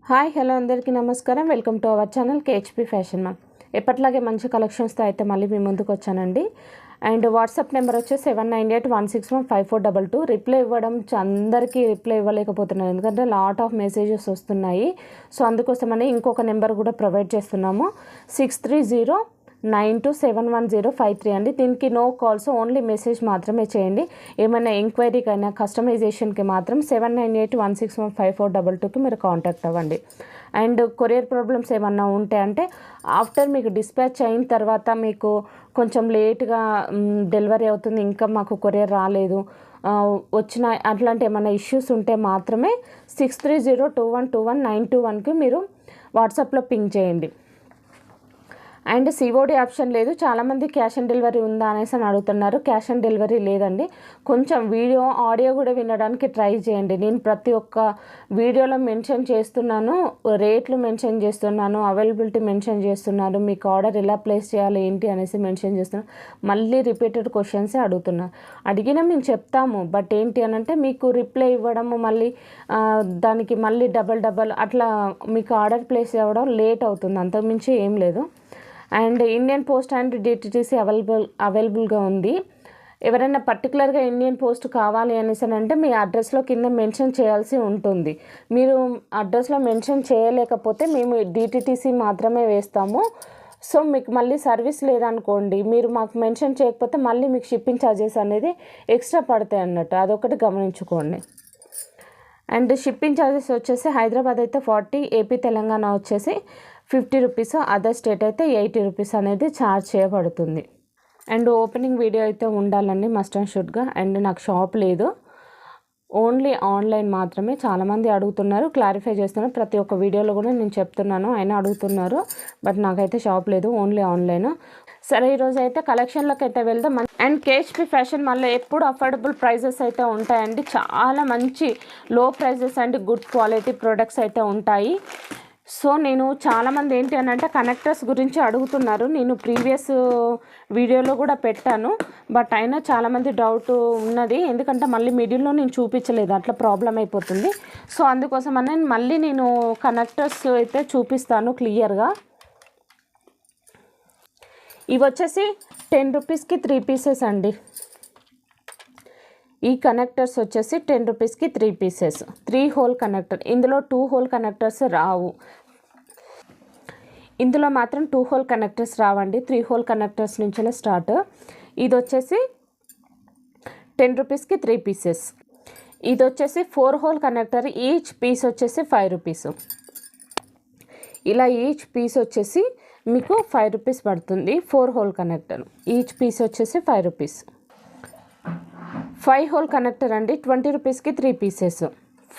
Hi hello అందరికీ నమస్కారం. Welcome to our channel కేహెచ్పి fashion mall. ఎప్పట్లాగే మంచి కలెక్షన్స్తో అయితే మళ్ళీ మీ ముందుకు వచ్చానండి. అండ్ వాట్సాప్ నెంబర్ వచ్చేసి 7981615422. రిప్లై ఇవ్వడం అందరికీ రిప్లై ఇవ్వలేకపోతున్నాను, ఎందుకంటే లాట్ ఆఫ్ మెసేజెస్ వస్తున్నాయి. సో అందుకోసమని ఇంకొక నెంబర్ కూడా ప్రొవైడ్ చేస్తున్నాము, 6309271053 అండి. దీనికి నో కాల్స్, ఓన్లీ మెసేజ్ మాత్రమే చేయండి. ఏమైనా ఎంక్వైరీకైనా కస్టమైజేషన్కి మాత్రం 7981615422కి మీరు కాంటాక్ట్ అవ్వండి. అండ్ కొరియర్ ప్రాబ్లమ్స్ ఏమన్నా ఉంటే అంటే ఆఫ్టర్ మీకు డిస్పాచ్ అయిన తర్వాత మీకు కొంచెం లేట్గా డెలివరీ అవుతుంది, ఇంకా మాకు కొరియర్ రాలేదు, వచ్చిన అట్లాంటి ఏమైనా ఇష్యూస్ ఉంటే మాత్రమే 6302121921కి మీరు వాట్సాప్లో పింగ్ చేయండి. అండ్ సిఓడి ఆప్షన్ లేదు. చాలామంది క్యాష్ ఆన్ డెలివరీ ఉందా అనేసి అని అడుగుతున్నారు. క్యాష్ ఆన్ డెలివరీ లేదండి. కొంచెం ఆడియో కూడా వినడానికి ట్రై చేయండి. నేను ప్రతి ఒక్క వీడియోలో మెన్షన్ చేస్తున్నాను, రేట్లు మెన్షన్ చేస్తున్నాను, అవైలబిలిటీ మెన్షన్ చేస్తున్నాను, మీకు ఆర్డర్ ఎలా ప్లేస్ చేయాలి ఏంటి అనేసి మెన్షన్ చేస్తున్నాను. మళ్ళీ రిపీటెడ్ క్వశ్చన్సే అడుగుతున్నారు. అడిగినా మేము చెప్తాము, బట్ ఏంటి అని అంటే మీకు రిప్లై ఇవ్వడము మళ్ళీ దానికి మళ్ళీ డబల్ అట్లా మీకు ఆర్డర్ ప్లేస్ అవ్వడం లేట్ అవుతుంది, అంతకుమించి ఏం లేదు. And Indian post and DTDC అవైలబుల్గా ఉంది. ఎవరైనా పర్టికులర్గా ఇండియన్ పోస్ట్ కావాలి అనేసి అంటే మీ అడ్రస్లో కింద మెన్షన్ చేయాల్సి ఉంటుంది. మీరు అడ్రస్లో మెన్షన్ చేయలేకపోతే మేము డిటిటిసి మాత్రమే వేస్తాము. సో మీకు మళ్ళీ సర్వీస్ లేదనుకోండి, మీరు మాకు మెన్షన్ చేయకపోతే మళ్ళీ మీకు షిప్పింగ్ ఛార్జెస్ అనేది ఎక్స్ట్రా పడతాయి అన్నట్టు, అదొకటి గమనించుకోండి. అండ్ షిప్పింగ్ ఛార్జెస్ వచ్చేసి హైదరాబాద్ అయితే 40, ఏపీ తెలంగాణ వచ్చేసి 50 రూపీస్, అదర్ స్టేట్ అయితే 80 రూపీస్ అనేది ఛార్జ్ చేయబడుతుంది. అండ్ ఓపెనింగ్ వీడియో అయితే ఉండాలండి మస్ట్ అండ్ షుడ్గా. అండ్ నాకు షాప్ లేదు, ఓన్లీ ఆన్లైన్ మాత్రమే. చాలామంది అడుగుతున్నారు, క్లారిఫై చేస్తున్నారు. ప్రతి ఒక్క వీడియోలో కూడా నేను చెప్తున్నాను, అయినా అడుగుతున్నారు. బట్ నాకైతే షాప్ లేదు, ఓన్లీ ఆన్లైన్. సరే, ఈరోజు అయితే కలెక్షన్లోకి అయితే వెళ్దాం. అండ్ కేహెచ్పి ఫ్యాషన్ మళ్ళీ ఎప్పుడు అఫోర్డబుల్ ప్రైజెస్ అయితే ఉంటాయండి. చాలా మంచి low prices and good quality products అయితే ఉంటాయి. సో నేను చాలామంది ఏంటి అని అంటే కనెక్టర్స్ గురించి అడుగుతున్నారు. నేను ప్రీవియస్ వీడియోలో కూడా పెట్టాను, బట్ అయినా చాలామంది డౌట్ ఉన్నది, ఎందుకంటే మళ్ళీ మిడిల్లో నేను చూపించలేదు, అట్లా ప్రాబ్లం అయిపోతుంది. సో అందుకోసం అని మళ్ళీ నేను కనెక్టర్స్ అయితే చూపిస్తాను క్లియర్గా. ఇవి వచ్చేసి 10 రూపీస్కి 3 పీసెస్ అండి. ఈ కనెక్టర్స్ వచ్చేసి 10 రూపీస్కి 3 పీసెస్, 3 హోల్ కనెక్టర్. ఇందులో 2 హోల్ కనెక్టర్స్ రావు, ఇందులో మాత్రం 2 హోల్ కనెక్టర్స్ రావండి, 3 హోల్ కనెక్టర్స్ నుంచే స్టార్ట్. ఇది వచ్చేసి 10 రూపీస్కి 3 పీసెస్. ఇది వచ్చేసి 4 హోల్ కనెక్టర్, ఈచ్ పీస్ వచ్చేసి 5 రూపీస్. ఇలా ఈచ్ పీస్ వచ్చేసి మీకు 5 రూపీస్ పడుతుంది. 4 హోల్ కనెక్టర్, ఈచ్ పీస్ వచ్చేసి 5 రూపీస్. 5 హోల్ కనెక్టర్ అండి, 20 రూపీస్కి 3 పీసెస్.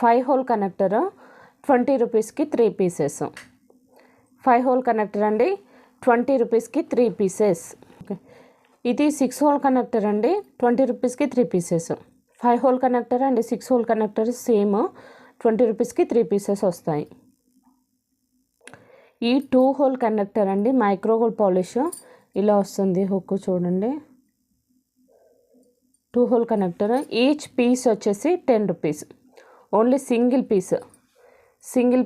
5 హోల్ కనెక్టర్ 20 రూపీస్కి 3 పీసెస్. 5 హోల్ కనెక్టర్ అండి, 20 రూపీస్కి 3 పీసెస్. ఓకే, ఇది 6 హోల్ కనెక్టర్ అండి, 20 రూపీస్కి 3 pieces. 5 hole connector and 6 hole connector same, 20 రూపీస్కి 3 పీసెస్ వస్తాయి. ఈ 2 హోల్ కనెక్టర్ అండి, మైక్రో గోల్డ్ పాలిష్ ఇలా వస్తుంది హుక్ చూడండి. 2 హోల్ కనెక్టర్, ఈచ్ పీస్ వచ్చేసి 10 రూపీస్. ఓన్లీ సింగిల్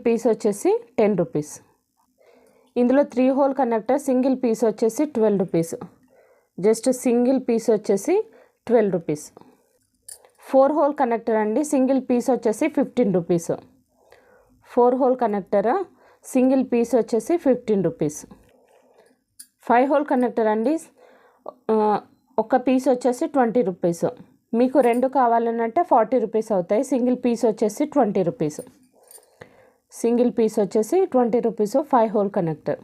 పీస్ వచ్చేసి 10 రూపీస్. ఇందులో 3 హోల్ కనెక్టర్, సింగిల్ పీస్ వచ్చేసి 12 రూపీస్. జస్ట్ సింగిల్ పీస్ వచ్చేసి 12 రూపీస్. 4 హోల్ కనెక్టర్ అండి, సింగిల్ పీస్ వచ్చేసి 15 rupees. 4 hole connector, single piece వచ్చేసి 15 రూపీస్. 5 హోల్ కనెక్టర్ అండి, ఒక పీస్ వచ్చేసి 20 రూపీస్. మీకు 2 కావాలనంటే 40 రూపీస్ అవుతాయి. సింగిల్ పీస్ వచ్చేసి 20 రూపీస్. 20 rupees 5 hole connector.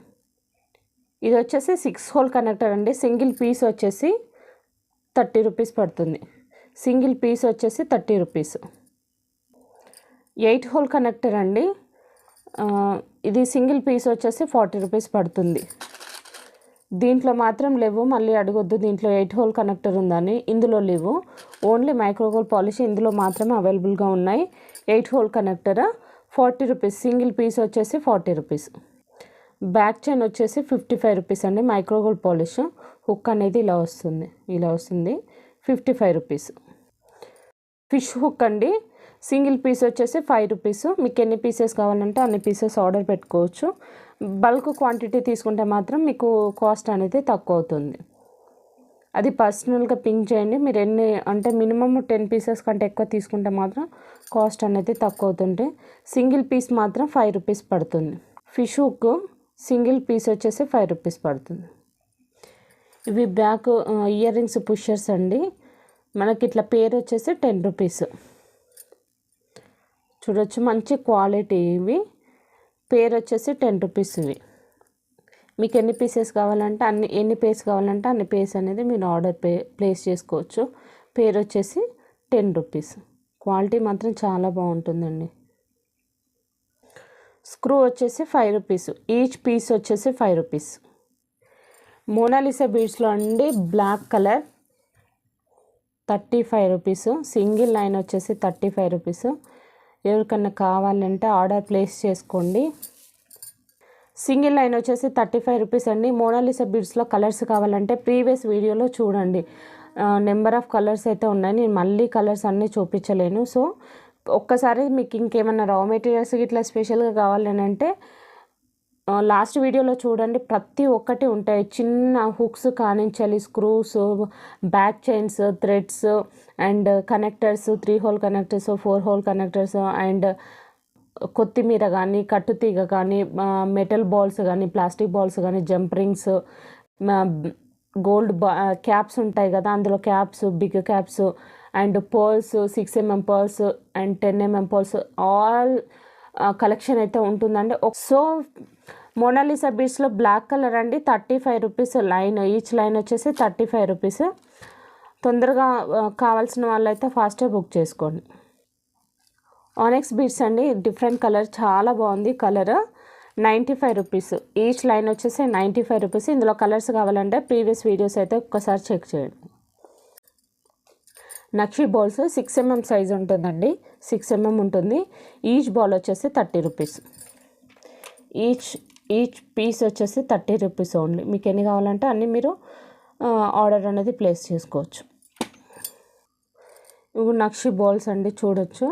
ఇది వచ్చేసి 6 హోల్ కనెక్టర్ అండి, సింగిల్ పీస్ వచ్చేసి 30 రూపీస్ పడుతుంది. సింగిల్ పీస్ వచ్చేసి 30 రూపీస్. 8 హోల్ కనెక్టర్ అండి, ఇది సింగిల్ పీస్ వచ్చేసి 40 రూపీస్ పడుతుంది. దీంట్లో మాత్రం లేవు, మళ్ళీ అడగొద్దు దీంట్లో 8 హోల్ కనెక్టర్ ఉందని. ఇందులో లేవు, ఓన్లీ మైక్రోగోల్డ్ పాలిష్ ఇందులో మాత్రమే అవైలబుల్గా ఉన్నాయి. 8 hole connector 40 rupees, single piece వచ్చేసి 40 రూపీస్. బ్యాక్ చైన్ వచ్చేసి 55 రూపీస్ అండి. మైక్రోగోల్డ్ పాలిష్ హుక్ అనేది ఇలా వస్తుంది 55 రూపీస్. ఫిష్ హుక్ అండి, సింగిల్ పీస్ వచ్చేసి 5 రూపీస్. మీకు ఎన్ని పీసెస్ కావాలంటే అన్ని పీసెస్ ఆర్డర్ పెట్టుకోవచ్చు. బల్క్ క్వాంటిటీ తీసుకుంటే మాత్రం మీకు కాస్ట్ అనేది తక్కువ అవుతుంది. అది పర్సనల్గా పింక్ చేయండి. మీరు ఎన్ని అంటే మినిమమ్ 10 పీసెస్ కంటే ఎక్కువ తీసుకుంటే మాత్రం కాస్ట్ అనేది తక్కువ అవుతుంటే, సింగిల్ పీస్ మాత్రం 5 రూపీస్ పడుతుంది. ఫిష్ హుక్ సింగిల్ పీస్ వచ్చేసి 5 రూపీస్ పడుతుంది. ఇవి బ్యాక్ ఇయర్ రింగ్స్ పుషర్స్ అండి. మనకి ఇట్లా పేరు వచ్చేసి 10 రూపీస్. చూడొచ్చు మంచి క్వాలిటీ. ఇవి పేరు వచ్చేసి 10 రూపీస్. ఇవి మీకు ఎన్ని పీసెస్ కావాలంటే ఎన్ని పేస్ కావాలంటే అన్ని పేస్ అనేది మీరు ఆర్డర్ ప్లేస్ చేసుకోవచ్చు. పేరు వచ్చేసి 10 రూపీస్. క్వాలిటీ మాత్రం చాలా బాగుంటుందండి. స్క్రూ వచ్చేసి 5 రూపీస్. ఈచ్ పీస్ వచ్చేసి 5 రూపీస్. మోనాలిసా బీడ్స్లో అండి black colour 35 rupees. Single line వచ్చేసి 35 రూపీస్. ఎవరికన్నా కావాలంటే ఆర్డర్ ప్లేస్ చేసుకోండి. సింగిల్ లైన్ వచ్చేసి 35 రూపీస్ అండి. మోనాలిసా బీడ్స్లో కలర్స్ కావాలంటే ప్రీవియస్ వీడియోలో చూడండి. నెంబర్ ఆఫ్ కలర్స్ అయితే ఉన్నాయి. నేను మళ్ళీ కలర్స్ అన్నీ చూపించలేను. సో ఒక్కసారి మీకు ఇంకేమన్నా రా మెటీరియల్స్ ఇట్లా స్పెషల్గా కావాలని అంటే లాస్ట్ వీడియోలో చూడండి. ప్రతి ఒక్కటి ఉంటాయి. చిన్న హుక్స్ కానించాలి, screws, back chains, threads and connectors, 3 hole connectors, 4 hole connectors and కొత్తిమీర కానీ, కట్టుతీగ కానీ, మెటల్ బాల్స్ కానీ, ప్లాస్టిక్ బాల్స్ కానీ, జంప్ రింగ్స్, గోల్డ్ క్యాప్స్ ఉంటాయి కదా, అందులో caps, big caps and pearls, 6mm pearls and 10mm pearls all collection అయితే ఉంటుందండి. సో మోనాలిసా బీడ్స్లో బ్లాక్ కలర్ అండి 35 రూపీస్ లైన్. ఈచ్ లైన్ వచ్చేసి 35 రూపీస్. తొందరగా కావాల్సిన వాళ్ళైతే ఫాస్ట్గా బుక్ చేసుకోండి. ఆనెక్స్ బీడ్స్ అండి డిఫరెంట్ కలర్, చాలా బాగుంది కలర్. 95 రూపీస్. ఈచ్ లైన్ వచ్చేసి 95 రూపీస్. ఇందులో కలర్స్ కావాలంటే ప్రీవియస్ వీడియోస్ అయితే ఒక్కసారి చెక్ చేయండి. నక్షి బాల్స్ 6mm సైజ్ ఉంటుందండి. 6mm ఉంటుంది. ఈచ్ బాల్ వచ్చేసి 30 రూపీస్. ఈచ్ పీస్ వచ్చేసి 30 రూపీస్ ఓన్లీ. మీకు ఎన్ని కావాలంటే అన్నీ మీరు ఆర్డర్ అనేది ప్లేస్ చేసుకోవచ్చు. ఇవి నక్షి బాల్స్ అండి చూడొచ్చు.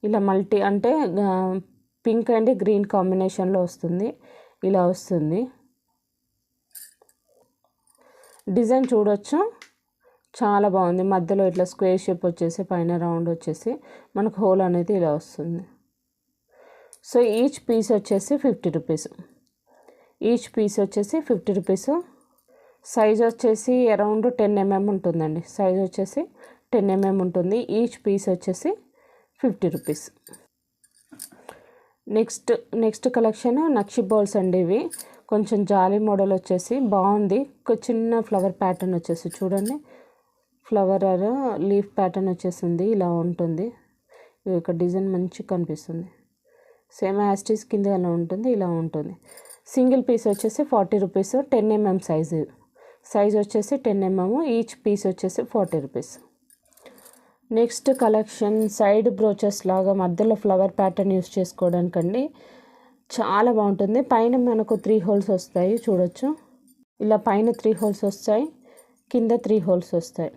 ఇలా మల్టీ అంటే పింక్ అండ్ గ్రీన్ కాంబినేషన్లో వస్తుంది. ఇలా వస్తుంది. డిజైన్ చూడొచ్చు, చాలా బాగుంది. మధ్యలో ఇట్లా స్క్వేర్ షేప్ వచ్చేసి పైన రౌండ్ వచ్చేసి మనకు హోల్ అనేది ఇలా వస్తుంది. సో ఈచ్ పీస్ వచ్చేసి 50 రూపీస్. ఈచ్ పీస్ వచ్చేసి 50 రూపీస్. సైజ్ వచ్చేసి అరౌండ్ 10mm ఉంటుందండి. సైజ్ వచ్చేసి 10mm ఉంటుంది. ఈచ్ పీస్ వచ్చేసి 50 రూపీస్. నెక్స్ట్ కలెక్షన్ నక్షి బాల్స్ అండి. ఇవి కొంచెం జాలీ మోడల్ వచ్చేసి బాగుంది. ఒక చిన్న ఫ్లవర్ ప్యాటర్న్ వచ్చేసి చూడండి. ఫ్లవర్ లీఫ్ ప్యాటర్న్ వచ్చేసింది. ఇలా ఉంటుంది. ఒక డిజైన్ మంచిగా కనిపిస్తుంది. సేమ్ యాస్టీస్ కింద అలా ఉంటుంది. ఇలా ఉంటుంది. సింగిల్ పీస్ వచ్చేసి 40 రూపీస్. 10mm సైజ్ వచ్చేసి 10mm. ఈచ్ పీస్ వచ్చేసి 40 rupees. Next collection side brooches లాగా మధ్యలో ఫ్లవర్ ప్యాటర్న్ యూస్ చేసుకోవడానికండి. చాలా బాగుంటుంది. పైన మనకు 3 హోల్స్ వస్తాయి చూడొచ్చు. ఇలా పైన 3 హోల్స్ వస్తాయి, కింద 3 హోల్స్ వస్తాయి.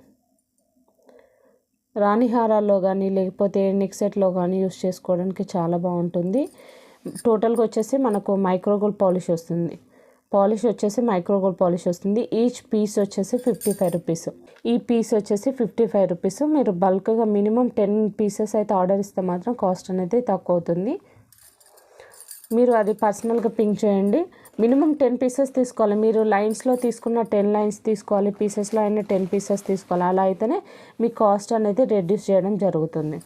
రాణిహారాల్లో కానీ లేకపోతే నెక్ సెట్లో కానీ యూస్ చేసుకోవడానికి చాలా బాగుంటుంది. టోటల్గా వచ్చేసి మనకు మైక్రోగోల్డ్ పాలిష్ వస్తుంది. పాలిష్ వచ్చేసి మైక్రోగోల్డ్ పాలిష్ వస్తుంది. ఈచ్ పీస్ వచ్చేసి 55 రూపీస్. ఈ పీస్ వచ్చేసి 55 రూపీస్. మీరు బల్క్గా మినిమం 10 పీసెస్ అయితే ఆర్డర్ ఇస్తే మాత్రం కాస్ట్ అనేది తక్కువ అవుతుంది. మీరు అది పర్సనల్గా పింక్ చేయండి. మినిమం 10 పీసెస్ తీసుకోవాలి. మీరు లైన్స్లో తీసుకున్న 10 లైన్స్ తీసుకోవాలి, పీసెస్లో అయినా 10 పీసెస్ తీసుకోవాలి. అలా అయితేనే మీ కాస్ట్ అనేది రెడ్యూస్ చేయడం జరుగుతుంది.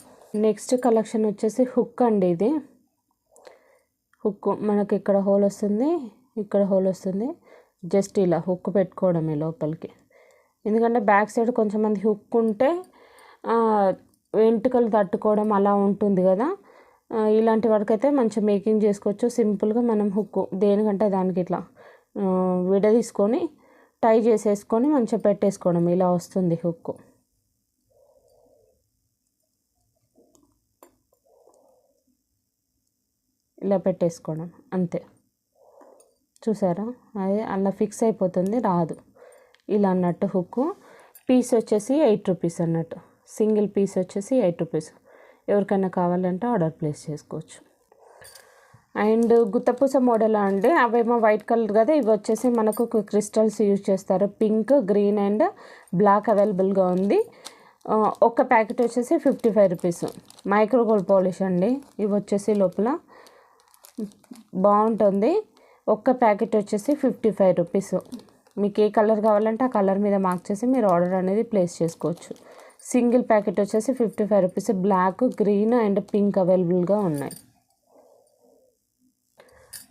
నెక్స్ట్ కలెక్షన్ వచ్చేసి హుక్ అండి. ఇది హుక్ మనకి ఇక్కడ హోల్ వస్తుంది, ఇక్కడ హోల్ వస్తుంది. జస్ట్ ఇలా హుక్ పెట్టుకోవడమే లోపలికి. ఎందుకంటే బ్యాక్ సైడ్ కొంచెం మంది హుక్ ఉంటే వెంట్రుకలు తట్టుకోవడం అలా ఉంటుంది కదా. ఇలాంటి వరకైతే మంచిగా మేకింగ్ చేసుకోవచ్చు. సింపుల్గా మనం హుక్ దేనికంటే దానికి ఇట్లా విడదీసుకొని టై చేసేసుకొని మంచిగా పెట్టేసుకోవడం. ఇలా వస్తుంది హుక్. ఇలా పెట్టేసుకోవడం అంతే. చూసారా, అదే అలా ఫిక్స్ అయిపోతుంది, రాదు ఇలా అన్నట్టు. హుక్ పీస్ వచ్చేసి 8 రూపీస్ అన్నట్టు. సింగిల్ పీస్ వచ్చేసి 8 రూపీస్. ఎవరికైనా కావాలంటే ఆర్డర్ ప్లేస్ చేసుకోవచ్చు. అండ్ గుత్తపూస మోడల్ అండి, అవేమో వైట్ కలర్ కదా, ఇవి వచ్చేసి మనకు క్రిస్టల్స్ యూజ్ చేస్తారు. పింక్, గ్రీన్ అండ్ బ్లాక్ అవైలబుల్గా ఉంది. ఒక్క ప్యాకెట్ వచ్చేసి 55 రూపీస్. మైక్రో గోల్డ్ పాలిష్ అండి, ఇవి వచ్చేసి లోపల బాగుంటుంది. ఒక్క ప్యాకెట్ వచ్చేసి 55 రూపీస్. మీకు ఏ కలర్ కావాలంటే ఆ కలర్ మీద మార్క్ చేసి మీరు ఆర్డర్ అనేది ప్లేస్ చేసుకోవచ్చు. సింగిల్ ప్యాకెట్ వచ్చేసి 55 rupees. Black, green and pink అవైలబుల్గా ఉన్నాయి.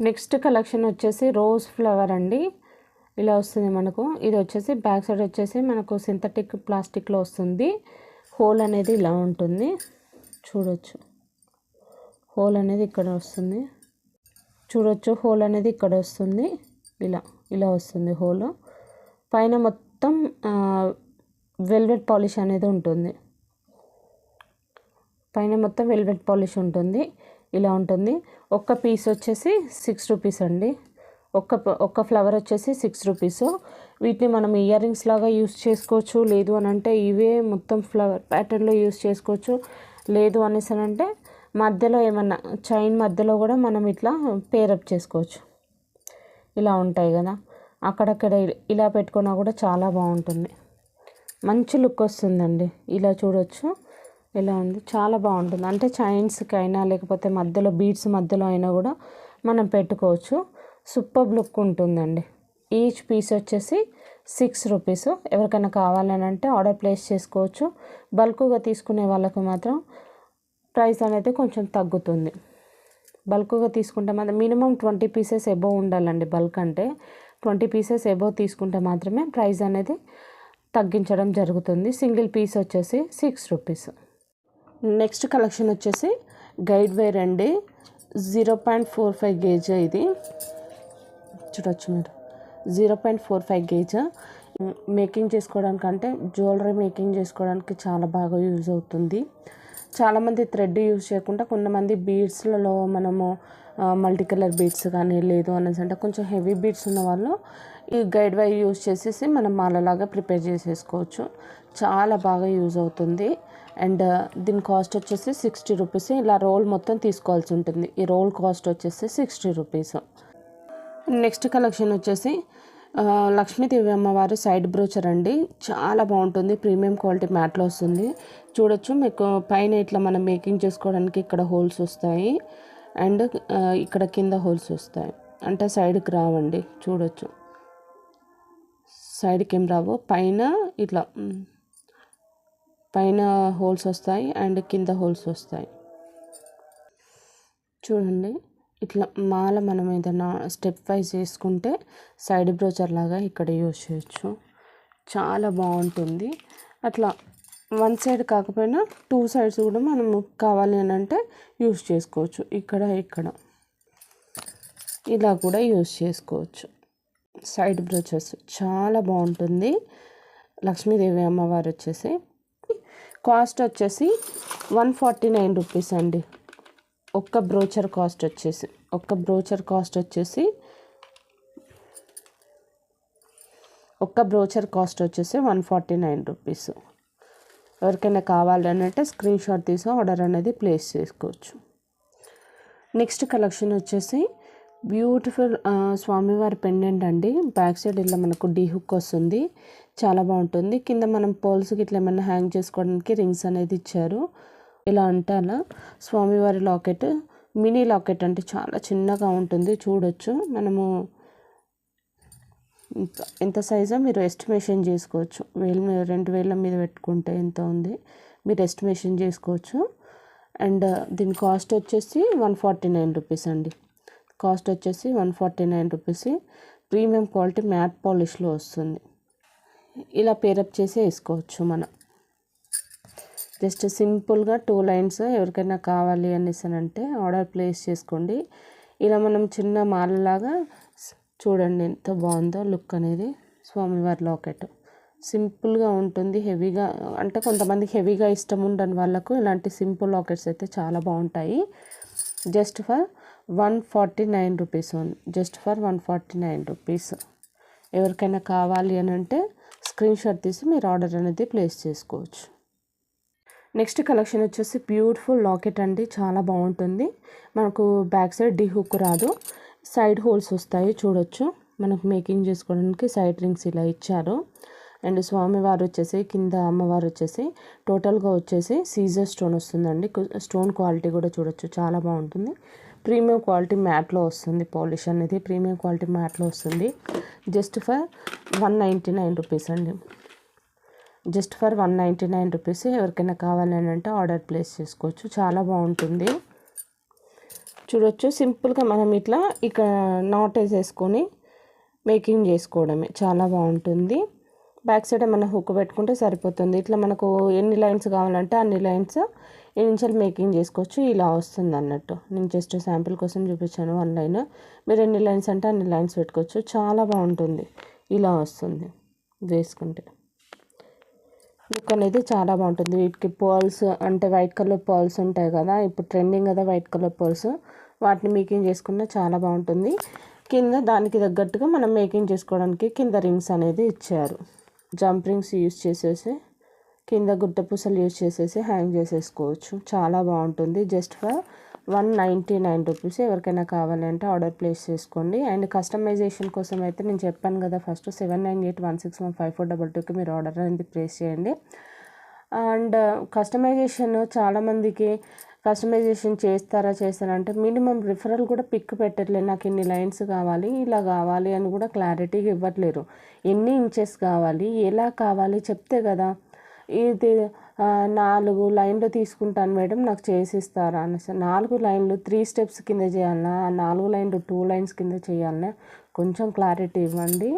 నెక్స్ట్ కలెక్షన్ వచ్చేసి రోజ్ ఫ్లవర్ అండి, ఇలా వస్తుంది మనకు. ఇది వచ్చేసి బ్యాక్ సైడ్ వచ్చేసి మనకు సింథటిక్ ప్లాస్టిక్లో వస్తుంది. హోల్ అనేది ఇలా ఉంటుంది, చూడొచ్చు. హోల్ అనేది ఇక్కడ వస్తుంది, చూడొచ్చు. హోల్ అనేది ఇక్కడ వస్తుంది, ఇలా వస్తుంది హోల్. పైన మొత్తం వెల్వెట్ పాలిష్ అనేది ఉంటుంది. పైన మొత్తం వెల్వెట్ పాలిష్ ఉంటుంది, ఇలా ఉంటుంది. ఒక్క పీస్ వచ్చేసి 6 రూపీస్ అండి. ఒక్క ఫ్లవర్ వచ్చేసి 6 రూపీస్. వీటిని మనం ఇయర్ రింగ్స్ లాగా యూస్ చేసుకోవచ్చు, లేదు అని అంటే ఇవే మొత్తం ఫ్లవర్ ప్యాటర్న్లో యూస్ చేసుకోవచ్చు. లేదు అనేసి అంటే మధ్యలో ఏమన్నా చైన్ మధ్యలో కూడా మనం ఇట్లా పేరప్ చేసుకోవచ్చు. ఇలా ఉంటాయి కదా, అక్కడక్కడ ఇలా పెట్టుకున్నా కూడా చాలా బాగుంటుంది. మంచి లుక్ వస్తుందండి, ఇలా చూడొచ్చు. ఇలా ఉంది, చాలా బాగుంటుంది. అంటే చైన్స్కి అయినా లేకపోతే మధ్యలో బీడ్స్ మధ్యలో అయినా కూడా మనం పెట్టుకోవచ్చు. సూపర్ లుక్ ఉంటుందండి. ఈచ్ పీస్ వచ్చేసి 6 రూపీస్. ఎవరికైనా కావాలని అంటే ఆర్డర్ ప్లేస్ చేసుకోవచ్చు. బల్క్గా తీసుకునే వాళ్ళకు మాత్రం ప్రైస్ అనేది కొంచెం తగ్గుతుంది. బల్క్గా తీసుకుంటే మాత్రం మినిమం 20 పీసెస్ ఎబోవ్ ఉండాలండి. బల్క్ అంటే 20 పీసెస్ ఎబోవ్ తీసుకుంటే మాత్రమే ప్రైస్ అనేది తగ్గించడం జరుగుతుంది. సింగిల్ పీస్ వచ్చేసి 6 రూపీస్. నెక్స్ట్ కలెక్షన్ వచ్చేసి గైడ్ వైర్ అండి, 0.45 గేజ్. ఇది చూడొచ్చు మీరు, 0.45 గేజ్. మేకింగ్ చేసుకోవడానికి అంటే జ్యువెలరీ మేకింగ్ చేసుకోవడానికి చాలా బాగా యూజ్ అవుతుంది. చాలామంది థ్రెడ్ యూజ్ చేయకుండా కొంతమంది బీడ్స్లలో మనము మల్టీ కలర్ బీడ్స్ కానీ లేదు అనేసి అంటే కొంచెం హెవీ బీడ్స్ ఉన్న వాళ్ళు ఈ గైడ్ వైర్ యూజ్ చేసేసి మనం మాలలాగా ప్రిపేర్ చేసేసుకోవచ్చు. చాలా బాగా యూజ్ అవుతుంది. అండ్ దీని కాస్ట్ వచ్చేసి 60 రూపీస్. ఇలా రోల్ మొత్తం తీసుకోవాల్సి ఉంటుంది. ఈ రోల్ కాస్ట్ వచ్చేసి 60 రూపీస్. నెక్స్ట్ కలెక్షన్ వచ్చేసి లక్ష్మీదేవి అమ్మవారి సైడ్ బ్రోచర్ అండి, చాలా బాగుంటుంది. ప్రీమియం క్వాలిటీ మ్యాట్లో వస్తుంది. చూడొచ్చు మీకు పైన ఇట్లా మనం మేకింగ్ చేసుకోవడానికి ఇక్కడ హోల్స్ వస్తాయి అండ్ ఇక్కడ కింద హోల్స్ వస్తాయి. అంటే సైడ్కి రావండి, చూడొచ్చు. సైడ్కి ఏం రావు, పైన ఇట్లా పైన హోల్స్ వస్తాయి అండ్ కింద హోల్స్ వస్తాయి. చూడండి, ఇట్లా మాల మనం ఏదైనా స్టెప్ వైజ్ చేసుకుంటే సైడ్ బ్రోచర్ లాగా ఇక్కడ యూజ్ చేయొచ్చు. చాలా బాగుంటుంది. అట్లా వన్ సైడ్ కాకపోయినా 2 సైడ్స్ కూడా మనము కావాలి అని అంటే యూజ్ చేసుకోవచ్చు. ఇక్కడ ఇలా కూడా యూజ్ చేసుకోవచ్చు. సైడ్ బ్రోచర్స్ చాలా బాగుంటుంది. లక్ష్మీదేవి అమ్మవారు వచ్చేసి కాస్ట్ వచ్చేసి 149 రూపీస్ అండి. ఒక్క బ్రోచర్ కాస్ట్ వచ్చేసి 149 రూపీస్. ఎవరికైనా కావాలని అంటే స్క్రీన్ షాట్ తీసి ఆర్డర్ అనేది ప్లేస్ చేసుకోవచ్చు. నెక్స్ట్ కలెక్షన్ వచ్చేసి బ్యూటిఫుల్ స్వామివారి పెండెంట్ అండి. బ్యాక్ సైడ్ ఇలా మనకు డీ హుక్ వస్తుంది, చాలా బాగుంటుంది. కింద మనం పోల్స్కి ఇట్లా ఏమైనా హ్యాంగ్ చేసుకోవడానికి రింగ్స్ అనేది ఇచ్చారు. ఇలా అంటే అలా స్వామివారి లాకెట్, మినీ లాకెట్ అంటే చాలా చిన్నగా ఉంటుంది. చూడొచ్చు, మనము ఎంత సైజో మీరు ఎస్టిమేషన్ చేసుకోవచ్చు. 2 వేల మీద పెట్టుకుంటే ఎంత ఉంది మీరు ఎస్టిమేషన్ చేసుకోవచ్చు. అండ్ దీని కాస్ట్ వచ్చేసి 149 రూపీస్ అండి. కాస్ట్ వచ్చేసి 149 రూపీస్. ప్రీమియం క్వాలిటీ మ్యాట్ పాలిష్లో వస్తుంది. ఇలా పేరప్ చేసి వేసుకోవచ్చు మనం. జస్ట్ సింపుల్గా 2 లైన్స్ ఎవరికైనా కావాలి అనేసి అంటే ఆర్డర్ ప్లేస్ చేసుకోండి. ఇలా మనం చిన్న మాలలాగా చూడండి ఎంత బాగుందో లుక్ అనేది. స్వామివారి లాకెట్ సింపుల్గా ఉంటుంది. హెవీగా అంటే కొంతమందికి హెవీగా ఇష్టం ఉండని వాళ్ళకు ఇలాంటి సింపుల్ లాకెట్స్ అయితే చాలా బాగుంటాయి. Just for 149 rupees only. Just for 149 rupees. ఎవరికైనా కావాలి అని అంటే స్క్రీన్ షాట్ తీసి మీరు ఆర్డర్ అనేది ప్లేస్ చేసుకోవచ్చు. నెక్స్ట్ కలెక్షన్ వచ్చేసి బ్యూటిఫుల్ లాకెట్ అండి, చాలా బాగుంటుంది. మనకు బ్యాక్ సైడ్ డీ హుక్ రాదు, సైడ్ హోల్స్ వస్తాయి చూడొచ్చు. మనకు మేకింగ్ చేసుకోవడానికి సైడ్ రింగ్స్ ఇలా ఇచ్చారు. అండ్ స్వామివారు వచ్చేసి కింద అమ్మవారు వచ్చేసి టోటల్గా వచ్చేసి సీజర్ స్టోన్ వస్తుందండి. స్టోన్ క్వాలిటీ కూడా చూడొచ్చు, చాలా బాగుంటుంది. ప్రీమియం క్వాలిటీ మ్యాట్లో వస్తుంది. పాలిష్ అనేది ప్రీమియం క్వాలిటీ మ్యాట్లో వస్తుంది. జస్ట్ ఫర్ 199 రూపీస్ అండి. Just for 199 rupees. ఎవరికైనా కావాలని అంటే ఆర్డర్ ప్లేస్ చేసుకోవచ్చు, చాలా బాగుంటుంది. చూడొచ్చు, సింపుల్గా మనం ఇట్లా ఇక్కడ నాట్ వేసేసుకొని మేకింగ్ చేసుకోవడమే, చాలా బాగుంటుంది. బ్యాక్ సైడ్ మనం హుక్ పెట్టుకుంటే సరిపోతుంది. ఇట్లా మనకు ఎన్ని లైన్స్ కావాలంటే అన్ని లైన్స్ ఇనిషియల్ మేకింగ్ చేసుకోవచ్చు. ఇలా వస్తుంది అన్నట్టు. నేను జస్ట్ శాంపిల్ కోసం చూపించాను 1 లైన్. మీరు ఎన్ని లైన్స్ అంటే అన్ని లైన్స్ పెట్టుకోవచ్చు, చాలా బాగుంటుంది. ఇలా వస్తుంది వేసుకుంటే. లుక్ అనేది చాలా బాగుంటుంది. వీటికి పర్ల్స్ అంటే వైట్ కలర్ పర్ల్స్ ఉంటాయి కదా, ఇప్పుడు ట్రెండింగ్ కదా వైట్ కలర్ పర్ల్స్, వాటిని మేకింగ్ చేసుకున్న చాలా బాగుంటుంది. కింద దానికి తగ్గట్టుగా మనం మేకింగ్ చేసుకోవడానికి కింద రింగ్స్ అనేది ఇచ్చారు. జంప్ రింగ్స్ యూస్ చేసేసి కింద గుట్ట పూసలు యూజ్ చేసేసి హ్యాంగ్ చేసేసుకోవచ్చు, చాలా బాగుంటుంది. Just for 199 rupees. ఎవరికైనా కావాలంటే ఆర్డర్ ప్లేస్ చేసుకోండి. అండ్ కస్టమైజేషన్ కోసం అయితే నేను చెప్పాను కదా, ఫస్ట్ 7981615422కి మీరు ఆర్డర్ అనేది ప్లేస్ చేయండి. అండ్ కస్టమైజేషన్ చాలామందికి కస్టమైజేషన్ చేస్తారా అంటే మినిమం రిఫరల్ కూడా పిక్ పెట్టట్లేదు. నాకు ఇన్ని లైన్స్ కావాలి, ఇలా కావాలి అని కూడా క్లారిటీగా ఇవ్వట్లేరు. ఎన్ని ఇంచెస్ కావాలి, ఎలా కావాలి చెప్తే కదా. ఇది 4 లైన్లు తీసుకుంటాను మేడం, నాకు చేసిస్తారా అని. 4 లైన్లు 3 స్టెప్స్ కింద చేయాలన్నా, 4 లైన్లు 2 లైన్స్ కింద చేయాలన్నా కొంచెం క్లారిటీ ఇవ్వండి.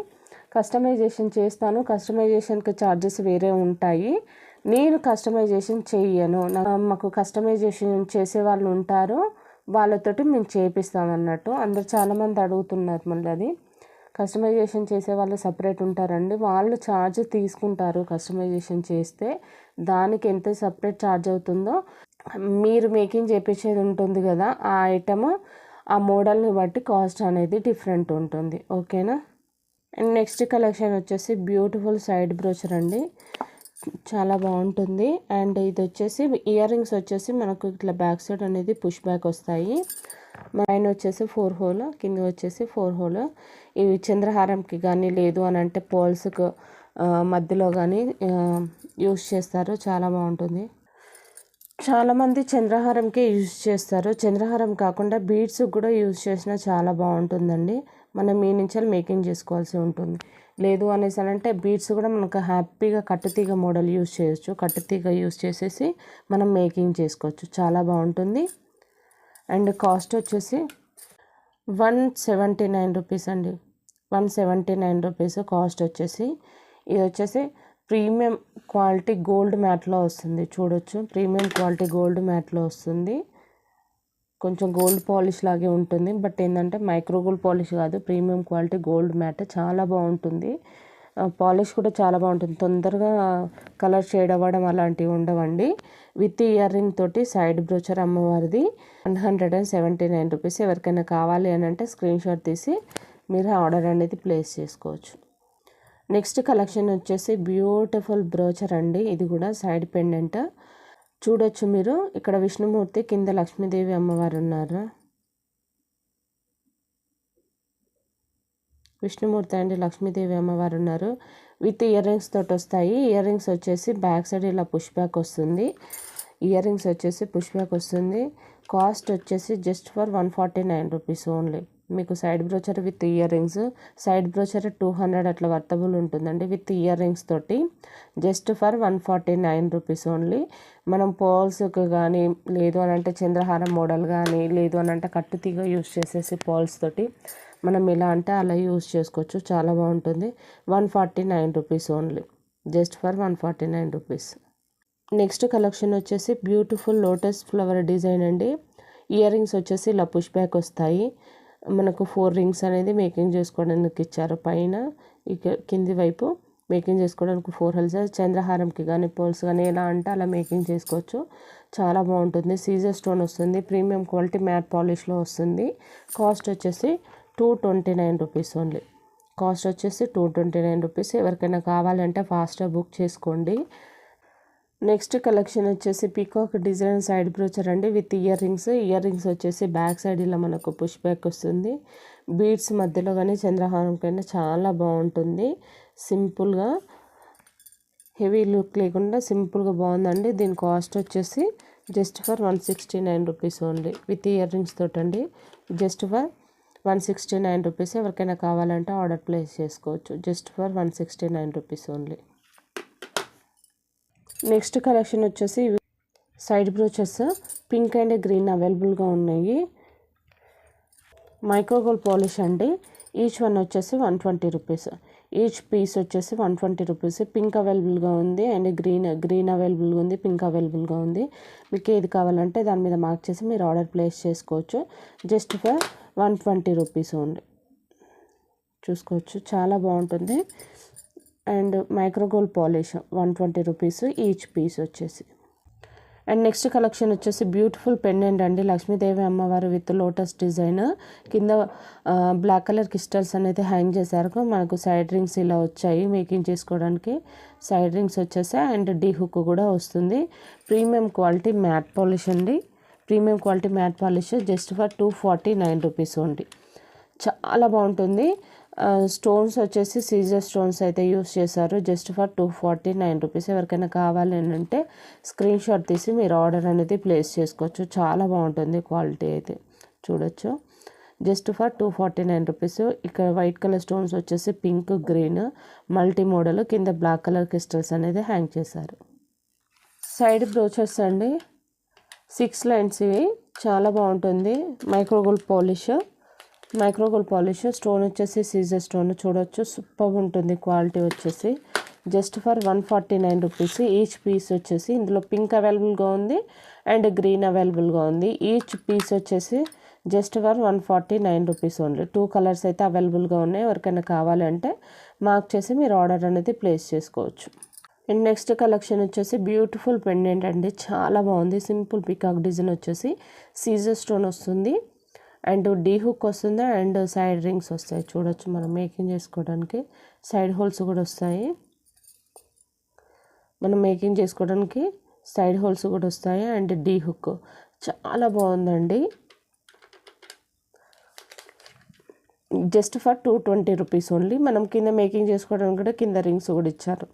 కస్టమైజేషన్ చేస్తాను, కస్టమైజేషన్కి ఛార్జెస్ వేరే ఉంటాయి. నేను కస్టమైజేషన్ చెయ్యను. మాకు కస్టమైజేషన్ చేసే వాళ్ళు ఉంటారు, వాళ్ళతోటి మేము చేపిస్తాం అన్నట్టు. అందరు చాలామంది అడుగుతున్నారు. మళ్ళీ అది కస్టమైజేషన్ చేసే వాళ్ళు సపరేట్ ఉంటారండి, వాళ్ళు ఛార్జ్ తీసుకుంటారు. కస్టమైజేషన్ చేస్తే దానికి ఎంత సపరేట్ ఛార్జ్ అవుతుందో, మీరు మేకింగ్ చేయించేది ఉంటుంది కదా, ఆ ఐటమ్ ఆ మోడల్ని బట్టి కాస్ట్ అనేది డిఫరెంట్ ఉంటుంది. ఓకేనా. అండ్ నెక్స్ట్ కలెక్షన్ వచ్చేసి బ్యూటిఫుల్ సైడ్ బ్రోచర్ అండి, చాలా బాగుంటుంది. అండ్ ఇది వచ్చేసి ఇయర్ రింగ్స్ వచ్చేసి మనకు ఇట్లా బ్యాక్ సైడ్ అనేది పుష్ బ్యాక్ వస్తాయి. పైన వచ్చేసి 4 హోల్, కింద వచ్చేసి 4 హోల్. ఇవి చంద్రహారంకి కానీ లేదు అని అంటే పోల్స్కు మధ్యలో కానీ యూస్ చేస్తారు, చాలా బాగుంటుంది. చాలామంది చంద్రహారంకే యూజ్ చేస్తారు. చంద్రహారం కాకుండా బీడ్స్ కూడా యూజ్ చేసినా చాలా బాగుంటుందండి. మనం మీ నుంచి మేకింగ్ చేసుకోవాల్సి ఉంటుంది. లేదు అనేసి అంటే బీడ్స్ కూడా మనకు హ్యాపీగా కట్టుతీగ మోడల్ యూజ్ చేయొచ్చు. కట్టుతీగ యూజ్ చేసేసి మనం మేకింగ్ చేసుకోవచ్చు, చాలా బాగుంటుంది. అండ్ కాస్ట్ వచ్చేసి 179 రూపీస్ అండి. 179 రూపీస్ కాస్ట్ వచ్చేసి. ఇది వచ్చేసి ప్రీమియం క్వాలిటీ గోల్డ్ మ్యాట్లో వస్తుంది చూడొచ్చు. ప్రీమియం క్వాలిటీ గోల్డ్ మ్యాట్లో వస్తుంది. కొంచెం గోల్డ్ పాలిష్ లాగే ఉంటుంది, బట్ ఏంటంటే మైక్రో గోల్డ్ పాలిష్ కాదు, ప్రీమియం క్వాలిటీ గోల్డ్ మ్యాట్, చాలా బాగుంటుంది. పాలిష్ కూడా చాలా బాగుంటుంది, తొందరగా కలర్ షేడ్ అవ్వడం అలాంటివి ఉండవండి. విత్ ఇయర్ రింగ్ తోటి సైడ్ బ్రోచర్ అమ్మవారిది 179 రూపీస్. ఎవరికైనా కావాలి అని అంటే స్క్రీన్ షాట్ తీసి మీరు ఆర్డర్ అనేది ప్లేస్ చేసుకోవచ్చు. నెక్స్ట్ కలెక్షన్ వచ్చేసి బ్యూటిఫుల్ బ్రోచర్ అండి, ఇది కూడా సైడ్ పెండెంట్ చూడొచ్చు మీరు. ఇక్కడ విష్ణుమూర్తి, కింద లక్ష్మీదేవి అమ్మవారు ఉన్నారు. విష్ణుమూర్తి అండ్ లక్ష్మీదేవి అమ్మవారు ఉన్నారు. విత్ ఇయర్ రింగ్స్ తోటి వస్తాయి. ఇయర్ రింగ్స్ వచ్చేసి బ్యాక్ సైడ్ ఇలా పుష్ బ్యాక్ వస్తుంది. ఇయర్ రింగ్స్ వచ్చేసి పుష్ బ్యాక్ వస్తుంది. కాస్ట్ వచ్చేసి జస్ట్ ఫర్ 149 రూపీస్ ఓన్లీ. మీకు side brochure with ear rings, side brochure 200 అట్లా వర్తబుల్ ఉంటుందండి. విత్ ఇయర్ రింగ్స్ తోటి జస్ట్ ఫర్ 149 రూపీస్ ఓన్లీ. మనం పర్ల్స్కి కానీ లేదు అని అంటే చంద్రహారం మోడల్ కానీ లేదు అని అంటే కట్టుతీగ యూస్ చేసేసి పర్ల్స్ తోటి మనం ఎలా అంటే అలా యూస్ చేసుకోవచ్చు, చాలా బాగుంటుంది. 149 rupees only, just for 149 rupees. Next collection వచ్చేసి బ్యూటిఫుల్ లోటస్ ఫ్లవర్ డిజైన్ అండి. ఇయర్ రింగ్స్ వచ్చేసి ఇలా పుష్ బ్యాక్ వస్తాయి. మనకు 4 రింగ్స్ అనేది మేకింగ్ చేసుకోవడానికి ఇచ్చారు. పైన ఇక కింది వైపు మేకింగ్ చేసుకోవడానికి 4 హోల్స్. చంద్రహారంకి కానీ పోల్స్ కానీ ఎలా అంటే అలా మేకింగ్ చేసుకోవచ్చు, చాలా బాగుంటుంది. సీజర్ స్టోన్ వస్తుంది, ప్రీమియం క్వాలిటీ మ్యాట్ పాలిష్లో వస్తుంది. కాస్ట్ వచ్చేసి 229 రూపీస్ ఓన్లీ. కాస్ట్ వచ్చేసి 229 రూపీస్. ఎవరికైనా కావాలంటే ఫాస్ట్గా బుక్ చేసుకోండి. నెక్స్ట్ కలెక్షన్ వచ్చేసి పీకాక్ డిజైన్ సైడ్ బ్రోచర్ అండి విత్ ఇయర్ రింగ్స్ వచ్చేసి బ్యాక్ సైడ్ ఇలా మనకు పుష్ బ్యాక్ వస్తుంది. బీడ్స్ మధ్యలో కానీ చంద్రహారం కైనా చాలా బాగుంటుంది. సింపుల్గా హెవీ లుక్ లేకుండా సింపుల్గా బాగుందండి. దీని కాస్ట్ వచ్చేసి just for 169 rupees only with ear rings తోటండి. Just for 169 rupees. ఎవరికైనా కావాలంటే ఆర్డర్ ప్లేస్ చేసుకోవచ్చు. Just for 169 rupees only. Next collection వచ్చేసి side brooches pink and green అవైలబుల్గా ఉన్నాయి. మైక్రోగోల్డ్ పాలిష్ అండి. ఈచ్ వన్ వచ్చేసి 120 రూపీస్. ఈచ్ పీస్ వచ్చేసి 120 రూపీస్. పింక్ అవైలబుల్గా ఉంది అండ్ గ్రీన్ అవైలబుల్గా ఉంది, పింక్ అవైలబుల్గా ఉంది. మీకు ఏది కావాలంటే దాని మీద మార్క్ చేసి మీరు ఆర్డర్ ప్లేస్ చేసుకోవచ్చు. Just for 120 rupees only. చూసుకోవచ్చు చాలా బాగుంటుంది. And micro gold polish 120 rupees each piece వచ్చేసి. అండ్ నెక్స్ట్ కలెక్షన్ వచ్చేసి బ్యూటిఫుల్ పెండెంట్ అండి. లక్ష్మీదేవి అమ్మవారు విత్ లోటస్ డిజైన్. కింద బ్లాక్ కలర్ క్రిస్టల్స్ అనేది హ్యాంగ్ చేశారు. మనకు సైడ్ రింగ్స్ ఇలా వచ్చాయి మేకింగ్ చేసుకోవడానికి. సైడ్ రింగ్స్ వచ్చేసాయి అండ్ డీ హుక్ కూడా వస్తుంది. ప్రీమియం క్వాలిటీ మ్యాట్ పాలిష్ అండి. Premium quality matte polish just for 249 rupees only. చాలా బాగుంటుంది. స్టోన్స్ వచ్చేసి సీజర్ స్టోన్స్ అయితే యూస్ చేశారు. Just for 249 rupees. ఎవరికైనా కావాలి అంటే స్క్రీన్ షాట్ తీసి మీరు ఆర్డర్ అనేది ప్లేస్ చేసుకోవచ్చు. చాలా బాగుంటుంది క్వాలిటీ అయితే చూడొచ్చు. Just for 249 rupees. ఇక్కడ వైట్ కలర్ స్టోన్స్ వచ్చేసి పింక్ గ్రీన్ మల్టీ మోడల్, కింద బ్లాక్ కలర్ క్రిస్టల్స్ అనేది హ్యాంగ్ చేశారు. సైడ్ బ్రోచెస్ అండి. 6 లైన్స్ ఇవి చాలా బాగుంటుంది. మైక్రోగోల్డ్ పాలిష్ స్టోన్ వచ్చేసి సీజర్ స్టోన్ చూడొచ్చు. సూపర్ ఉంటుంది క్వాలిటీ వచ్చేసి. Just for 149 rupees. Each piece వచ్చేసి ఇందులో పింక్ అవైలబుల్గా ఉంది అండ్ గ్రీన్ అవైలబుల్గా ఉంది. ఈచ్ పీస్ వచ్చేసి just for 149 rupees only. 2 colours అయితే అవైలబుల్గా ఉన్నాయి. ఎవరికైనా కావాలంటే మార్క్ చేసి మీరు ఆర్డర్ అనేది ప్లేస్ చేసుకోవచ్చు. అండ్ నెక్స్ట్ కలెక్షన్ వచ్చేసి బ్యూటిఫుల్ పెండెంట్ అండి. చాలా బాగుంది. సింపుల్ పీకాక్ డిజైన్ వచ్చేసి సీజర్ స్టోన్ వస్తుంది అండ్ డీ హుక్ వస్తుంది అండ్ సైడ్ రింగ్స్ వస్తాయి. చూడొచ్చు మనం మేకింగ్ చేసుకోవడానికి. సైడ్ హోల్స్ కూడా వస్తాయి. మనం మేకింగ్ చేసుకోవడానికి సైడ్ హోల్స్ కూడా వస్తాయి అండ్ డీ హుక్ చాలా బాగుందండి. Just for 220 rupees only. మనం కింద మేకింగ్ చేసుకోవడానికి కూడా కింద రింగ్స్ కూడా ఇచ్చారు.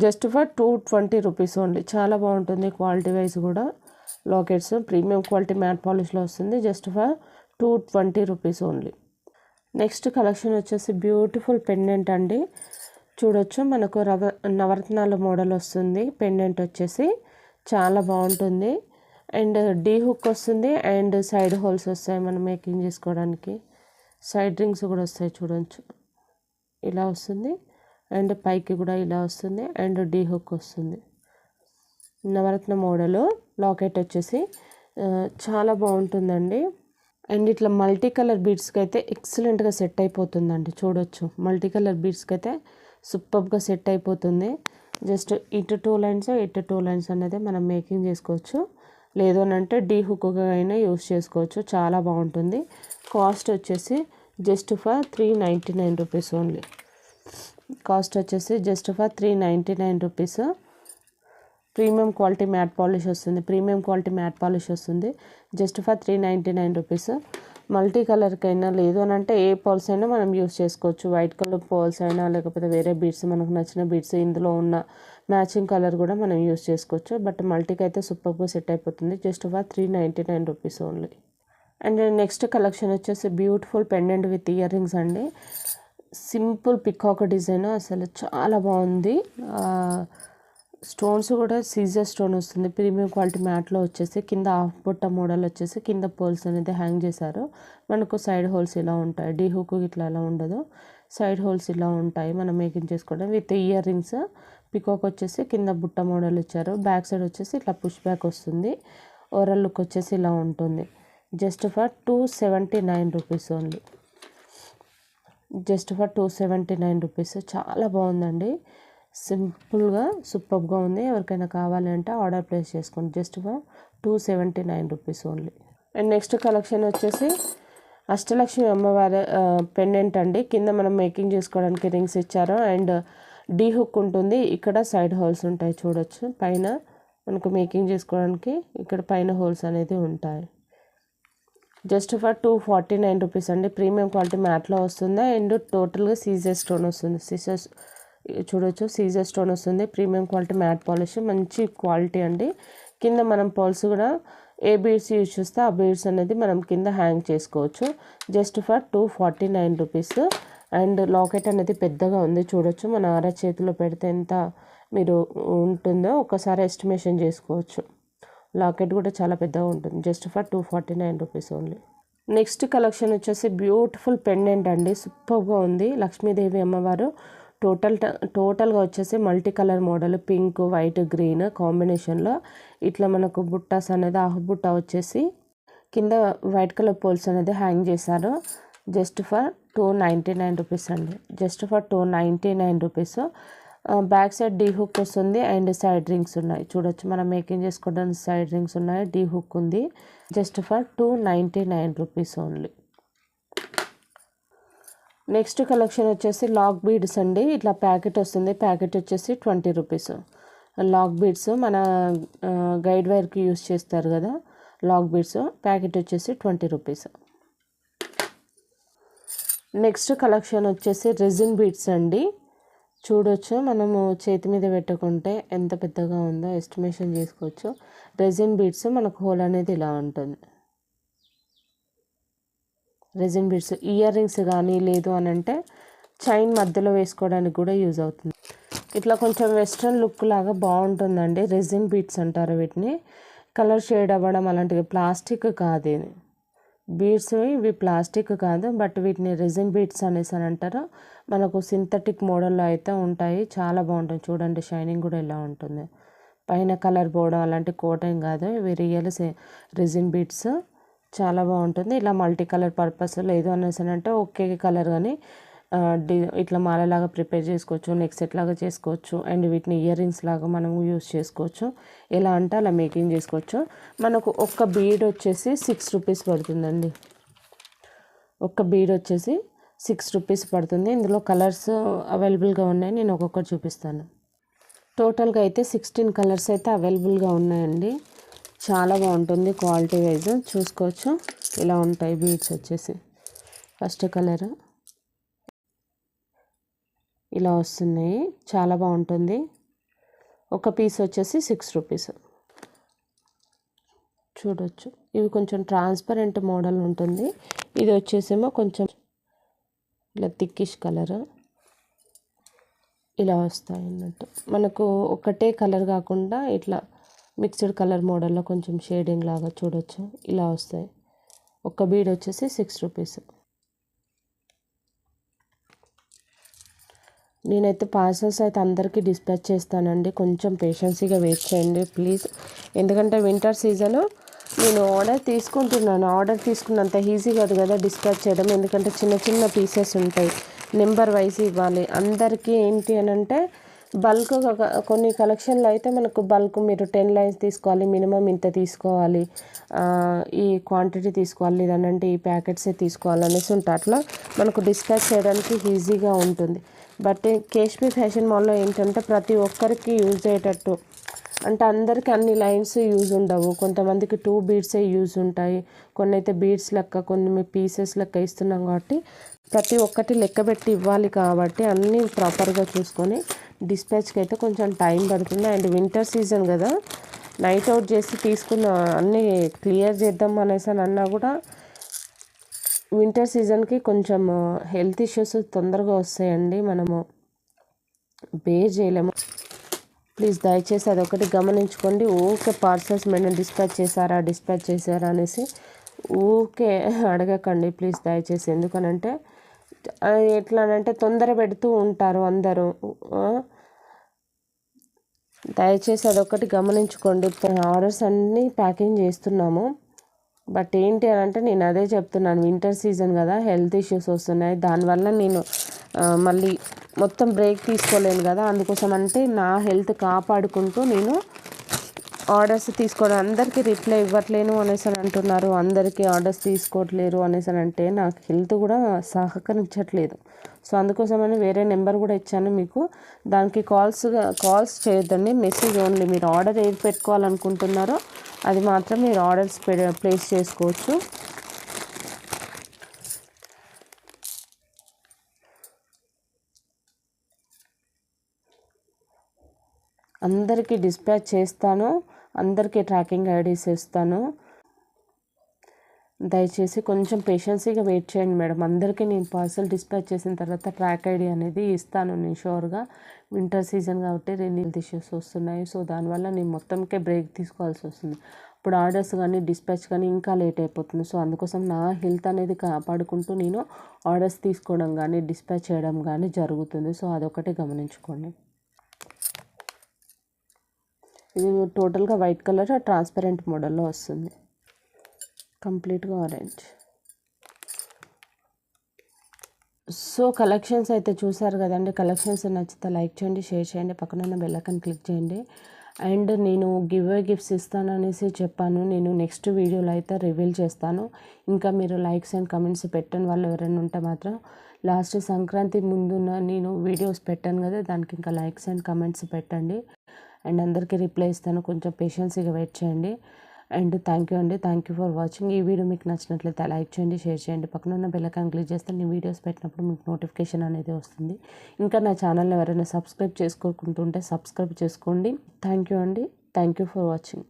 Just for 220 rupees only. చాలా బాగుంటుంది క్వాలిటీ వైజ్ కూడా. లాకెట్స్ ప్రీమియం క్వాలిటీ మ్యాట్ పాలిష్లో వస్తుంది. Just for 220 rupees only. Next collection వచ్చేసి బ్యూటిఫుల్ పెండెంట్ అండి. చూడొచ్చు మనకు నవరత్నాల మోడల్ వస్తుంది. పెండెంట్ వచ్చేసి చాలా బాగుంటుంది అండ్ డీ హుక్ వస్తుంది అండ్ సైడ్ హోల్స్ వస్తాయి మనం మేకింగ్ చేసుకోవడానికి. సైడ్ రింగ్స్ కూడా వస్తాయి చూడొచ్చు. ఇలా వస్తుంది అండ్ పైకి కూడా ఇలా వస్తుంది అండ్ డీ హుక్ వస్తుంది. నవరత్న మోడలు లాకెట్ వచ్చేసి చాలా బాగుంటుందండి. అండ్ ఇట్లా మల్టీ కలర్ బీడ్స్కి అయితే ఎక్సలెంట్గా సెట్ అయిపోతుందండి. చూడొచ్చు మల్టీ కలర్ బీడ్స్కి అయితే సూపర్గా సెట్ అయిపోతుంది. జస్ట్ ఇటు 2 లైన్స్ ఇటు 2 లైన్స్ అనేది మనం మేకింగ్ చేసుకోవచ్చు. లేదు అని అంటే డీ హుక్గా అయినా యూస్ చేసుకోవచ్చు. చాలా బాగుంటుంది. కాస్ట్ వచ్చేసి just for 399 rupees only. Cost వచ్చేసి just for 399 rupees. Premium quality matte polish వస్తుంది. Just for 399 rupees. మల్టీ కలర్కైనా లేదు అని అంటే ఏ పర్ల్స్ అయినా మనం యూస్ చేసుకోవచ్చు. వైట్ కలర్ పర్ల్స్ అయినా లేకపోతే వేరే బీడ్స్ మనకు నచ్చిన బీడ్స్ ఇందులో ఉన్న మ్యాచింగ్ కలర్ కూడా మనం యూస్ చేసుకోవచ్చు. బట్ మల్టీకి అయితే సూపర్గా సెట్ అయిపోతుంది. Just for 399 rupees only. And next collection వచ్చేసి beautiful pendant with ear rings అండి. సింపుల్ పికాక్ డిజైన్ అసలు చాలా బాగుంది. స్టోన్స్ కూడా సీజర్ స్టోన్ వస్తుంది. ప్రీమియం క్వాలిటీ మ్యాట్లో వచ్చేసి కింద హాఫ్ బుట్ట మోడల్ వచ్చేసి కింద పర్ల్స్ అనేది హ్యాంగ్ చేశారు. మనకు సైడ్ హోల్స్ ఇలా ఉంటాయి. డీ హుక్ ఇట్లా ఎలా ఉండదు. సైడ్ హోల్స్ ఇలా ఉంటాయి మనం మేకింగ్ చేసుకోవడం. విత్ ఇయర్ రింగ్స్ పికాక్ వచ్చేసి కింద బుట్ట మోడల్ ఇచ్చారు. బ్యాక్ సైడ్ వచ్చేసి ఇట్లా పుష్ బ్యాక్ వస్తుంది. ఓవరాల్ లుక్ వచ్చేసి ఇలా ఉంటుంది. Just for 279 rupees only. Just for 279 rupees. చాలా బాగుందండి. సింపుల్గా సూపర్గా ఉంది. ఎవరికైనా కావాలి అంటే ఆర్డర్ ప్లేస్ చేసుకోండి. Just for 279 rupees only. And next collection వచ్చేసి అష్టలక్ష్మి అమ్మవారి పెండెంట్ అండి. కింద మనం మేకింగ్ చేసుకోవడానికి రింగ్స్ ఇచ్చారు అండ్ డీ హుక్ ఉంటుంది. ఇక్కడ సైడ్ హోల్స్ ఉంటాయి చూడొచ్చు. పైన మనకు మేకింగ్ చేసుకోవడానికి ఇక్కడ పైన హోల్స్ అనేది ఉంటాయి. జస్ట్ ఫర్ 249 రూపీస్ అండి. ప్రీమియం క్వాలిటీ మ్యాట్లో వస్తుంది. అండ్ టోటల్గా సీజర్ స్టోన్ వస్తుంది. సీజర్స్ చూడొచ్చు, సీజర్ స్టోన్ వస్తుంది. ప్రీమియం క్వాలిటీ మ్యాట్ పాలిష్, మంచి క్వాలిటీ అండి. కింద మనం పర్ల్స్ కూడా ఏ బీడ్స్ యూజ్ చేస్తే ఆ బీడ్స్ అనేది మనం కింద హ్యాంగ్ చేసుకోవచ్చు. Just for 249 rupees. And locket అనేది పెద్దగా ఉంది చూడొచ్చు. మన చేతిలో పెడితే ఎంత మీరు ఉంటుందో ఒకసారి ఎస్టిమేషన్ చేసుకోవచ్చు. లాకెట్ కూడా చాలా పెద్దగా ఉంటుంది. Just for 249 rupees only. Next collection వచ్చేసి బ్యూటిఫుల్ పెండెంట్ అండి. సూపర్గా ఉంది. లక్ష్మీదేవి అమ్మవారు టోటల్గా వచ్చేసి multi colour model, pink, white, green కాంబినేషన్లో ఇట్లా మనకు బుట్టాస్ అనేది ఆహ్ బుట్ట వచ్చేసి కింద వైట్ కలర్ పోల్స్ అనేది హ్యాంగ్ చేశారు. జస్ట్ ఫర్ 299 రూపీస్ అండి. Just for 299 rupees. Back side D hook వస్తుంది అండ్ సైడ్ రింగ్స్ ఉన్నాయి చూడొచ్చు. మనం మేకింగ్ చేసుకోవడానికి సైడ్ రింగ్స్ ఉన్నాయి, డీ హుక్ ఉంది. Just for 299 rupees only. Next collection వచ్చేసి లాక్ బీడ్స్ అండి. ఇట్లా ప్యాకెట్ వస్తుంది. ప్యాకెట్ వచ్చేసి 20 రూపీస్. లాక్ బీడ్స్ మన గైడ్ వైర్కి యూస్ చేస్తారు కదా, లాక్ బీడ్స్. ప్యాకెట్ వచ్చేసి 20 రూపీస్. నెక్స్ట్ కలెక్షన్ వచ్చేసి రెజిన్ బీడ్స్ అండి. చూడొచ్చు, మనము చేతి మీద పెట్టుకుంటే ఎంత పెద్దగా ఉందో ఎస్టిమేషన్ చేసుకోవచ్చు. రెజిన్ బీడ్స్ మనకు హోల్ అనేది ఇలా ఉంటుంది. రెజిన్ బీడ్స్ ఇయర్ రింగ్స్ కానీ లేదు అని అంటే చైన్ మధ్యలో వేసుకోవడానికి కూడా యూజ్ అవుతుంది. ఇట్లా కొంచెం వెస్ట్రన్ లుక్ లాగా బాగుంటుందండి. రెజిన్ బీడ్స్ అంటారు వీటిని. కలర్ షేడ్ అవ్వడం అలాంటివి. ప్లాస్టిక్ కాదు ఇది. బీడ్స్ ఇవి ప్లాస్టిక్ కాదు, బట్ వీటిని రెజిన్ బీడ్స్ అనేసి అని అంటారు. మనకు సింథటిక్ మోడల్లో అయితే ఉంటాయి. చాలా బాగుంటుంది చూడండి. షైనింగ్ కూడా ఇలా ఉంటుంది. పైన కలర్ పోవడం అలాంటి కోటింగ్ కాదు, ఇవి రియల్ రెజిన్ బీడ్స్. చాలా బాగుంటుంది. ఇలా మల్టీ కలర్ పర్పస్ లేదు అనేసి అంటే ఒకే కలర్ కానీ ఇట్లా మాలలాగా ప్రిపేర్ చేసుకోవచ్చు, నెక్ సెట్ లాగా చేసుకోవచ్చు. అండ్ వీటిని ఇయర్ రింగ్స్ లాగా మనం యూస్ చేసుకోవచ్చు. ఎలా అంటే అలా మేకింగ్ చేసుకోవచ్చు. మనకు ఒక్క బీడ్ వచ్చేసి 6 రూపీస్ పడుతుందండి. ఒక్క బీడ్ వచ్చేసి 6 రూపీస్ పడుతుంది. ఇందులో కలర్స్ అవైలబుల్గా ఉన్నాయి. నేను ఒక్కొక్కటి చూపిస్తాను. టోటల్గా అయితే 16 కలర్స్ అయితే అవైలబుల్గా ఉన్నాయండి. చాలా బాగుంటుంది క్వాలిటీ వైజ్. చూసుకోవచ్చు, ఇలా ఉంటాయి బీడ్స్ వచ్చేసి. ఫస్ట్ కలర్ ఇలా వస్తున్నాయి. చాలా బాగుంటుంది. ఒక పీస్ వచ్చేసి 6 రూపీస్. చూడొచ్చు, ఇవి కొంచెం ట్రాన్స్పరెంట్ మోడల్ ఉంటుంది. ఇది వచ్చేసేమో కొంచెం ఇలా థిక్కిష్ కలర్ ఇలా వస్తాయి అన్నట్టు. మనకు ఒకటే కలర్ కాకుండా ఇట్లా మిక్స్డ్ కలర్ మోడల్లో కొంచెం షేడింగ్ లాగా చూడొచ్చు, ఇలా వస్తాయి. ఒక బీడ్ వచ్చేసి 6 రూపీస్. నేనైతే పార్సల్స్ అయితే అందరికీ డిస్పాచ్ చేస్తానండి. కొంచెం పేషెన్సీగా వెయిట్ చేయండి ప్లీజ్. ఎందుకంటే వింటర్ సీజను నేను ఆర్డర్ తీసుకుంటున్నాను. ఆర్డర్ తీసుకున్నంత ఈజీ కాదు కదా డిస్పాచ్ చేయడం. ఎందుకంటే చిన్న చిన్న పీసెస్ ఉంటాయి, నెంబర్ వైజ్ ఇవ్వాలి అందరికీ. ఏంటి అని అంటే బల్క్ కొన్ని కలెక్షన్లో అయితే మనకు బల్క్ మీరు 10 లైన్స్ తీసుకోవాలి, మినిమం ఇంత తీసుకోవాలి, ఈ క్వాంటిటీ తీసుకోవాలి, లేదంటే ఈ ప్యాకెట్సే తీసుకోవాలి అనేసి ఉంటుంది. అట్లా మనకు డిస్పాచ్ చేయడానికి ఈజీగా ఉంటుంది. బట్ కేష్పీ ఫ్యాషన్ మాల్లో ఏంటంటే ప్రతి ఒక్కరికి యూజ్ అయ్యేటట్టు, అంటే అందరికీ అన్ని లైన్స్ యూజ్ ఉండవు. కొంతమందికి 2 బీడ్సే యూజ్ ఉంటాయి, కొన్ని అయితే బీడ్స్ లెక్క, కొన్ని పీసెస్ లెక్క ఇస్తున్నాం. కాబట్టి ప్రతి ఒక్కటి లెక్క పెట్టి ఇవ్వాలి. కాబట్టి అన్నీ ప్రాపర్గా చూసుకొని డిస్పాచ్కి అయితే కొంచెం టైం పడుతుంది. అండ్ వింటర్ సీజన్ కదా, నైట్ అవుట్ చేసి తీసుకున్న అన్నీ క్లియర్ చేద్దాం అనేసి అని అన్నా కూడా వింటర్ సీజన్కి కొంచెం హెల్త్ ఇష్యూస్ తొందరగా వస్తాయండి. మనము బేర్ చేయలేము. ప్లీజ్ దయచేసి అదొకటి గమనించుకోండి. ఊకే పార్సల్స్ మేము డిస్పాచ్ చేశారా అనేసి ఊకే అడగకండి ప్లీజ్ దయచేసి. ఎందుకనంటే ఎట్లా అంటే తొందర పెడుతూ ఉంటారు అందరూ. దయచేసి అదొకటి గమనించుకోండి. ఆర్డర్స్ అన్నీ ప్యాకింగ్ చేస్తున్నాము. బట్ ఏంటి అని అంటే నేను అదే చెప్తున్నాను, వింటర్ సీజన్ కదా, హెల్త్ ఇష్యూస్ వస్తున్నాయి. దానివల్ల నేను మళ్ళీ మొత్తం బ్రేక్ తీసుకోలేను కదా. అందుకోసం అంటే నా హెల్త్ కాపాడుకుంటూ నేను ఆర్డర్స్ తీసుకోవడం. అందరికీ రిప్లై ఇవ్వట్లేను అనేసి అని అంటున్నారు, అందరికీ ఆర్డర్స్ తీసుకోవట్లేరు అనేసి అని అంటే నాకు హెల్త్ కూడా సహకరించట్లేదు. సో అందుకోసమని వేరే నెంబర్ కూడా ఇచ్చాను మీకు. దానికి కాల్స్ చేయొద్దండి, మెసేజ్ ఓన్లీ. మీరు ఆర్డర్ ఏది పెట్టుకోవాలనుకుంటున్నారో అది మాత్రం మీరు ఆర్డర్స్ ప్లేస్ చేసుకోవచ్చు. అందరికీ డిస్పాచ్ చేస్తాను, అందరికీ ట్రాకింగ్ ఐడీస్ ఇస్తాను. దయచేసి కొంచెం పేషెన్సీగా వెయిట్ చేయండి మేడం. అందరికీ నేను పార్సల్ డిస్పాచ్ చేసిన తర్వాత ట్రాక్ ఐడి అనేది ఇస్తాను నేను షూర్గా. వింటర్ సీజన్ కాబట్టి రెన్యూల్ ఇష్యూస్ వస్తున్నాయి. సో దానివల్ల నేను మొత్తంకే బ్రేక్ తీసుకోవాల్సి వస్తుంది. ఇప్పుడు ఆర్డర్స్ కానీ డిస్పాచ్ కానీ ఇంకా లేట్ అయిపోతుంది. సో అందుకోసం నా హెల్త్ అనేది కాపాడుకుంటూ నేను ఆర్డర్స్ తీసుకోవడం కానీ డిస్పాచ్ చేయడం కానీ జరుగుతుంది. సో అదొకటి గమనించుకోండి. ఇది టోటల్గా వైట్ కలర్ ట్రాన్స్పరెంట్ మోడల్లో వస్తుంది, కంప్లీట్గా ఆరెంజ్. సో కలెక్షన్స్ అయితే చూసారు కదండి. కలెక్షన్స్ నచ్చితే లైక్ చేయండి, షేర్ చేయండి, పక్కన ఉన్న బెల్ ఐకాన్ క్లిక్ చేయండి. అండ్ నేను గివ్ అవే గిఫ్ట్స్ ఇస్తాననేసి చెప్పాను. నేను నెక్స్ట్ వీడియోలో అయితే రివీల్ చేస్తాను. ఇంకా మీరు లైక్స్ అండ్ కమెంట్స్ పెట్టని వాళ్ళు ఎవరైనా ఉంటే మాత్రం లాస్ట్ సంక్రాంతి ముందున్న నేను వీడియోస్ పెట్టాను కదా, దానికి ఇంకా లైక్స్ అండ్ కమెంట్స్ పెట్టండి. అండ్ అందరికీ రిప్లై ఇస్తాను, కొంచెం పేషెన్సీగా వెయిట్ చేయండి. అండ్ థ్యాంక్ యూ అండి, థ్యాంక్ యూ ఫర్ వాచింగ్. ఈ వీడియో మీకు నచ్చినట్లయితే లైక్ చేయండి, షేర్ చేయండి, పక్కన ఉన్న బెల్ ఐకాన్ క్లిక్ చేస్తే నేను వీడియోస్ పెట్టినప్పుడు మీకు నోటిఫికేషన్ అనేది వస్తుంది. ఇంకా నా ఛానల్ని ఎవరైనా సబ్స్క్రైబ్ చేసుకోకుంటుంటే సబ్స్క్రైబ్ చేసుకోండి. థ్యాంక్ యూ అండి, థ్యాంక్ యూ ఫర్ వాచింగ్.